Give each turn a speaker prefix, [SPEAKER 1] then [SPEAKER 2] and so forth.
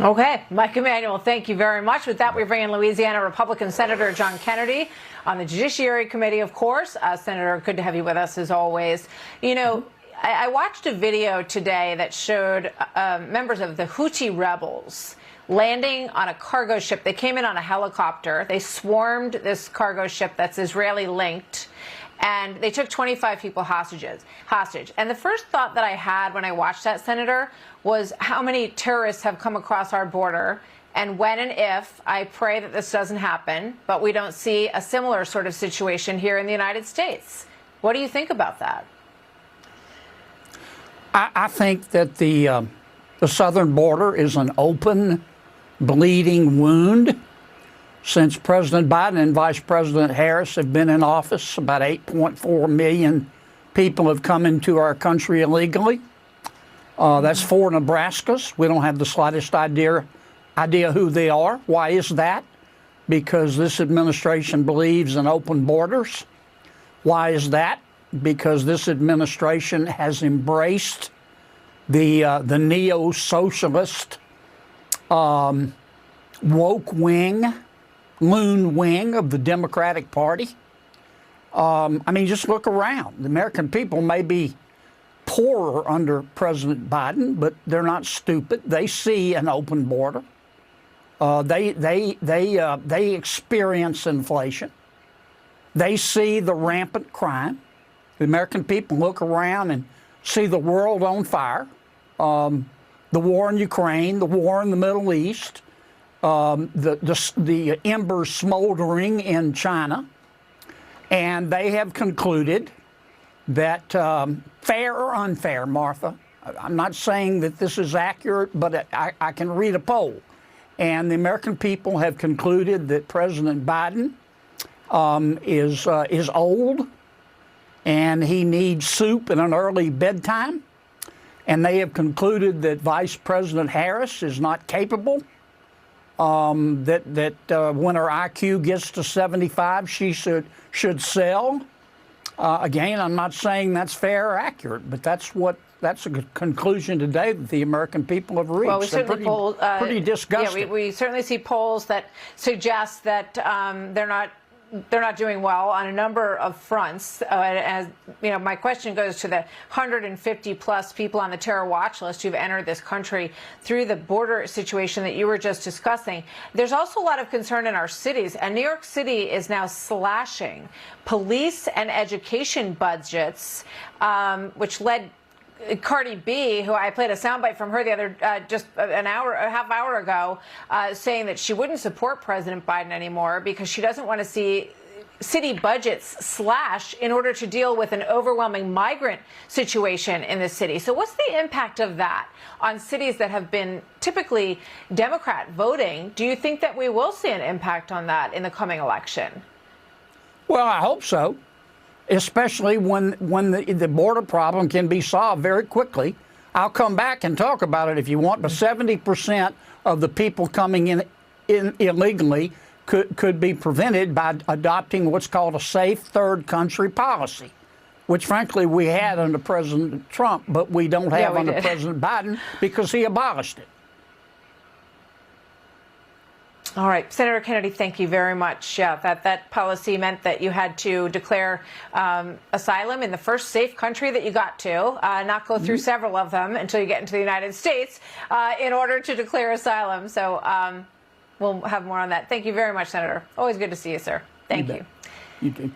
[SPEAKER 1] Okay, Mike Emanuel, thank you very much. With that, we bring in Louisiana Republican Senator John Kennedy on the Judiciary Committee, of course. Senator, good to have you with us as always. You know, I watched a video today that showed members of the Houthi rebels landing on a cargo ship. They came in on a helicopter. They swarmed this cargo ship that's Israeli linked, and they took 25 people hostage. And the first thought that I had when I watched that, Senator, was how many terrorists have come across our border, and when and if, I pray that this doesn't happen, but we don't see a similar sort of situation here in the United States. What do you think about that?
[SPEAKER 2] I think that the southern border is an open, bleeding wound. Since President Biden and Vice President Harris have been in office, about 8.4 million people have come into our country illegally. That's 4 Nebraskas. We don't have the slightest idea who they are. Why is that? Because this administration believes in open borders. Why is that? Because this administration has embraced the neo-socialist woke wing, loon wing of the Democratic Party. I mean, just look around. The American people may be poorer under President Biden, but they're not stupid. They see an open border. They experience inflation. They see the rampant crime. The American people look around and see the world on fire. The war in Ukraine, the war in the Middle East, the embers smoldering in China, and they have concluded that, fair or unfair, Martha, I'm not saying that this is accurate, but I can read a poll, and the American people have concluded that President Biden is old, and he needs soup and an early bedtime, and they have concluded that Vice President Harris is not capable. That when her IQ gets to 75, she should sell. Again, I'm not saying that's fair or accurate, but that's a conclusion today that the American people have reached.
[SPEAKER 1] Well, we certainly
[SPEAKER 2] pretty disgusting.
[SPEAKER 1] Yeah, we certainly see polls that suggest that they're not doing well on a number of fronts. As you know, my question goes to the 150 plus people on the terror watch list who've entered this country through the border situation that you were just discussing. There's also a lot of concern in our cities, and New York City is now slashing police and education budgets, which led Cardi B, who I played a soundbite from her the other just a half hour ago, saying that she wouldn't support President Biden anymore because she doesn't want to see city budgets slash in order to deal with an overwhelming migrant situation in the city. So what's the impact of that on cities that have been typically Democrat voting? Do you think that we will see an impact on that in the coming election?
[SPEAKER 2] Well, I hope so. Especially when the border problem can be solved very quickly. I'll come back and talk about it if you want, but 70% of the people coming in illegally could be prevented by adopting what's called a safe third country policy, which frankly we had under President Trump, but we don't have under President Biden because he abolished it.
[SPEAKER 1] All right, Senator Kennedy, thank you very much. Yeah, that policy meant that you had to declare asylum in the first safe country that you got to, not go through several of them until you get into the United States in order to declare asylum. So we'll have more on that. Thank you very much, Senator. Always good to see you, sir. Thank you.
[SPEAKER 2] You too.